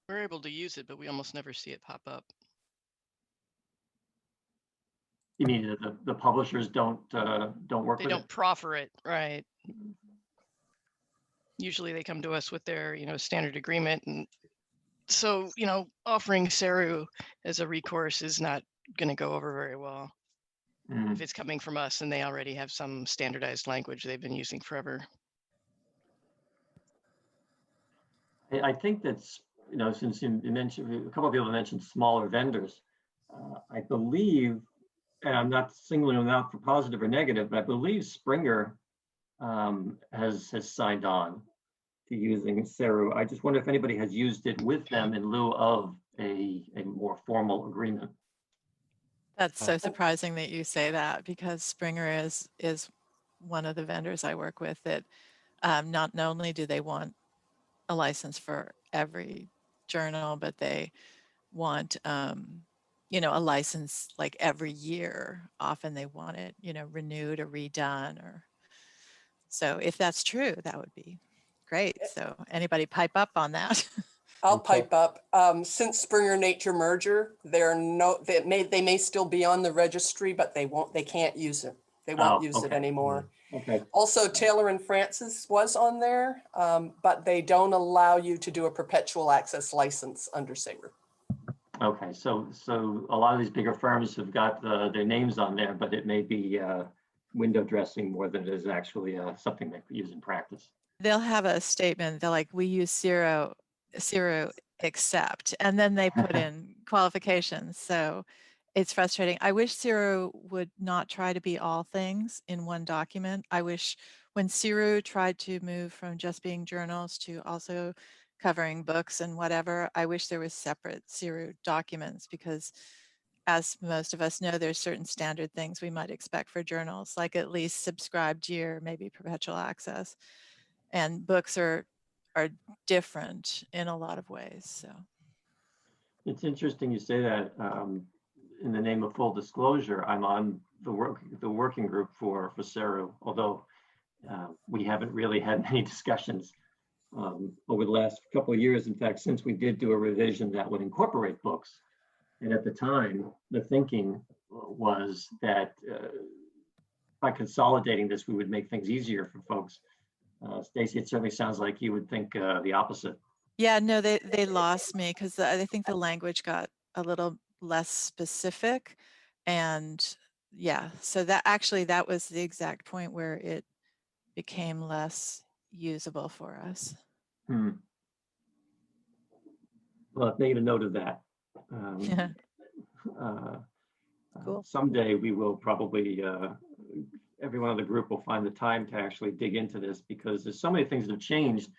Speaker 12: We're able to use it, but we almost never see it pop up.
Speaker 1: You mean that the publishers don't work
Speaker 12: They
Speaker 1: with
Speaker 12: don't proffer it, right? Usually they come to us with their, standard agreement. And so, offering SERU as a recourse is not going to go over very well if it's coming from us and they already have some standardized language they've been using forever.
Speaker 1: I think that's, since you mentioned, a couple of people mentioned smaller vendors. I believe, and I'm not singling them out for positive or negative, but I believe Springer has signed on to using SERU. I just wonder if anybody has used it with them in lieu of a more formal agreement.
Speaker 5: That's so surprising that you say that, because Springer is one of the vendors I work with that not only do they want a license for every journal, but they want a license like every year. Often they want it renewed or redone, or so if that's true, that would be great. So anybody pipe up on that?
Speaker 7: I'll pipe up. Since Springer Nature merger, they may still be on the registry, but they can't use it. They won't use it anymore.
Speaker 1: Okay.
Speaker 7: Also, Taylor and Francis was on there, but they don't allow you to do a perpetual access license under SERU.
Speaker 1: Okay, so a lot of these bigger firms have got their names on there, but it may be window dressing more than it is actually something they use in practice.
Speaker 5: They'll have a statement. They're like, we use SERU except, and then they put in qualifications. So it's frustrating. I wish SERU would not try to be all things in one document. I wish when SERU tried to move from just being journals to also covering books and whatever, I wish there was separate SERU documents, because as most of us know, there's certain standard things we might expect for journals, like at least subscribed year, maybe perpetual access. And books are different in a lot of ways. So
Speaker 1: it's interesting you say that. In the name of full disclosure, I'm on the working group for SERU, although we haven't really had many discussions over the last couple of years. In fact, since we did do a revision that would incorporate books, and at the time, the thinking was that by consolidating this, we would make things easier for folks. Stacy, it certainly sounds like you would think the opposite.
Speaker 5: yeah, no, they lost me, because I think the language got a little less specific, and yeah, so that was the exact point where it became less usable for us.
Speaker 1: Well, I've made a note of that.
Speaker 5: Cool.
Speaker 1: Someday we will probably, everyone in the group will find the time to actually dig into this, because there's so many things that have changed,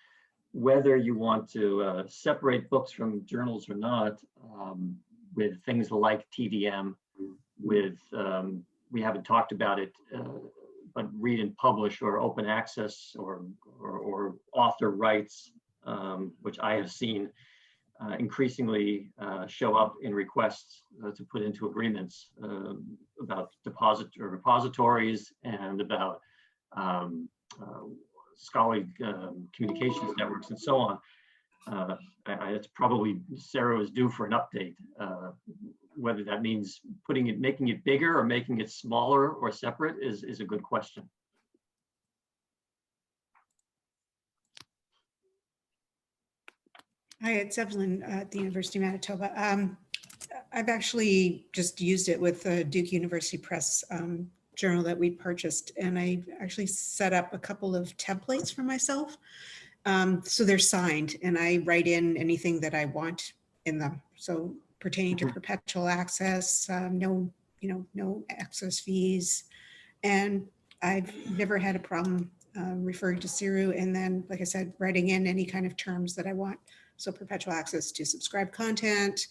Speaker 1: whether you want to separate books from journals or not, with things like TDM, with, we haven't talked about it, but read and publish, or open access, or author rights, which I have seen increasingly show up in requests to put into agreements about repositories and about scholarly communications networks and so on. It's probably SERU is due for an update. Whether that means making it bigger or making it smaller or separate is a good question.
Speaker 6: Hi, it's Evelyn at the University of Manitoba. I've actually just used it with the Duke University Press journal that we purchased, and I actually set up a couple of templates for myself. So they're signed, and I write in anything that I want in them. So pertaining to perpetual access, no access fees, and I've never had a problem referring to SERU, and then, like I said, writing in any kind of terms that I want. So perpetual access to subscribed content.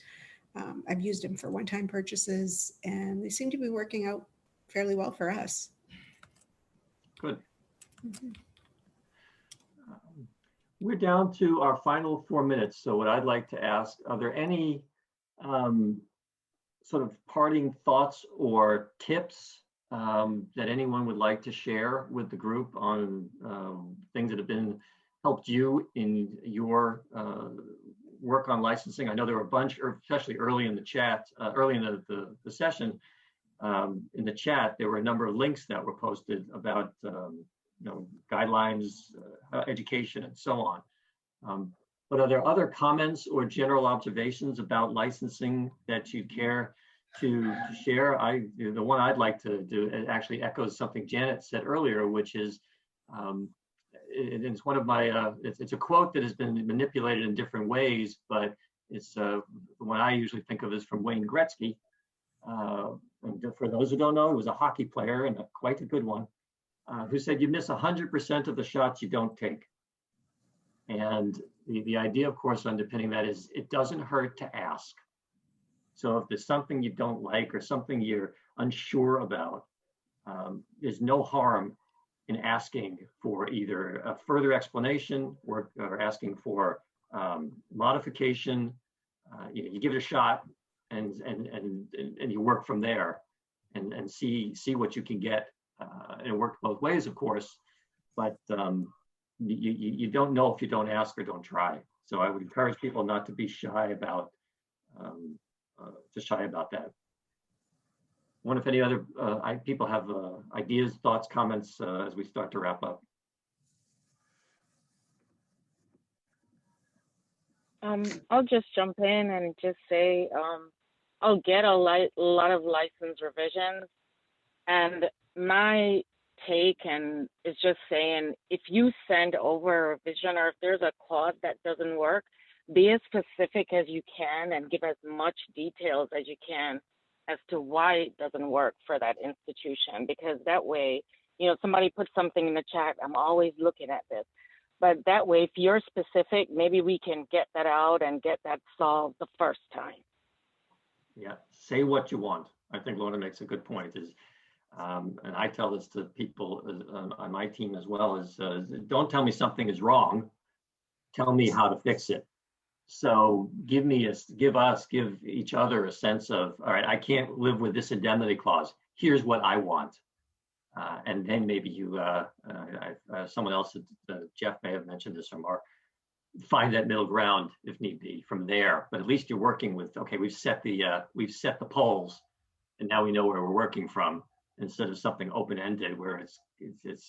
Speaker 6: I've used them for one-time purchases, and they seem to be working out fairly well for us.
Speaker 1: Good. We're down to our final 4 minutes. So what I'd like to ask, are there any sort of parting thoughts or tips that anyone would like to share with the group on things that have helped you in your work on licensing? I know there were a bunch, especially early in the chat, early in the session, in the chat, there were a number of links that were posted about guidelines, education, and so on. But are there other comments or general observations about licensing that you'd care to share? The one I'd like to do, it actually echoes something Janet said earlier, which is, it's one of my, it's a quote that has been manipulated in different ways, but it's the one I usually think of is from Wayne Gretzky. And for those who don't know, he was a hockey player and quite a good one, who said, you miss 100% of the shots you don't take. And the idea, of course, underpinning that is it doesn't hurt to ask. So if there's something you don't like or something you're unsure about, there's no harm in asking for either a further explanation or asking for modification. You give it a shot and you work from there and see what you can get. And it works both ways, of course, but you don't know if you don't ask or don't try. So I would encourage people not to be shy about that. I wonder if any other people have ideas, thoughts, comments as we start to wrap up.
Speaker 10: I'll just jump in and just say I'll get a lot of license revisions, and my take is just saying, if you send over a revision or if there's a clause that doesn't work, be as specific as you can and give as much details as you can as to why it doesn't work for that institution, because that way, somebody put something in the chat, I'm always looking at this. But that way, if you're specific, maybe we can get that out and get that solved the first time.
Speaker 1: Yeah, say what you want. I think Lorna makes a good point. And I tell this to people on my team as well, is don't tell me something is wrong. Tell me how to fix it. So give each other a sense of, all right, I can't live with this indemnity clause. Here's what I want. And then maybe someone else, Jeff may have mentioned this, or Mark, find that middle ground if need be from there. But at least you're working with, okay, we've set the poles, and now we know where we're working from, instead of something open-ended where it's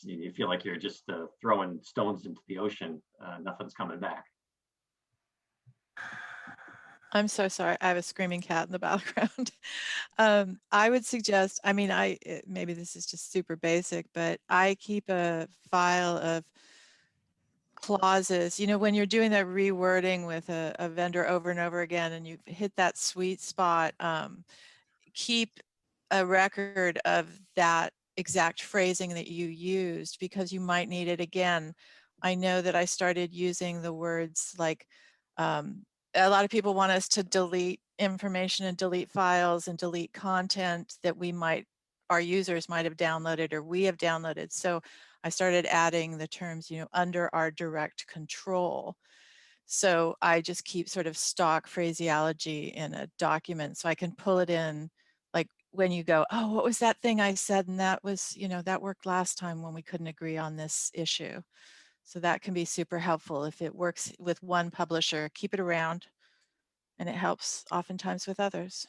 Speaker 1: you feel like you're just throwing stones into the ocean, nothing's coming back.
Speaker 5: I'm so sorry. I have a screaming cat in the background. I would suggest, maybe this is just super basic, but I keep a file of clauses. When you're doing that rewording with a vendor over and over again, and you've hit that sweet spot, keep a record of that exact phrasing that you used, because you might need it again. I know that I started using the words like, a lot of people want us to delete information and delete files and delete content that our users might have downloaded or we have downloaded. So I started adding the terms, under our direct control. So I just keep sort of stock phraseology in a document so I can pull it in, like when you go, oh, what was that thing I said? And that was, that worked last time when we couldn't agree on this issue. So that can be super helpful. If it works with one publisher, keep it around, and it helps oftentimes with others.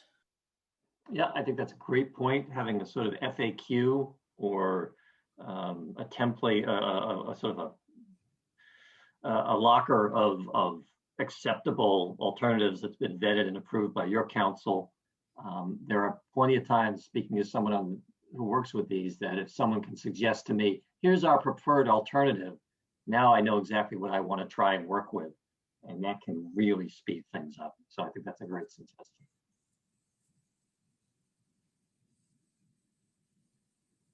Speaker 1: Yeah, I think that's a great point. Having a sort of FAQ or a template, a sort of a locker of acceptable alternatives that's been vetted and approved by your counsel. There are plenty of times, speaking as someone who works with these, that if someone can suggest to me, here's our preferred alternative, now I know exactly what I want to try and work with, and that can really speed things up. So I think that's a great suggestion.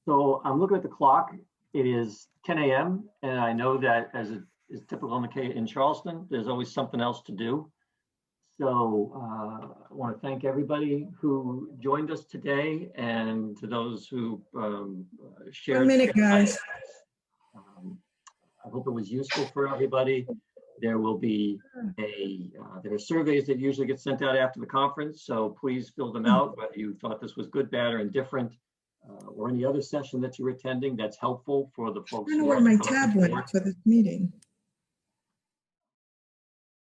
Speaker 1: So I'm looking at the clock. It is 10 a.m. and I know that, as is typical in Charleston, there's always something else to do. So I want to thank everybody who joined us today, and to those who shared.
Speaker 13: 1 minute, guys.
Speaker 1: I hope it was useful for everybody. There will be there are surveys that usually get sent out after the conference, so please fill them out, whether you thought this was good, bad, or indifferent, or any other session that you're attending that's helpful for the folks.
Speaker 13: I don't know
Speaker 1: who
Speaker 13: where
Speaker 1: are
Speaker 13: my
Speaker 1: the conference
Speaker 13: tab went
Speaker 1: board.
Speaker 13: for this meeting.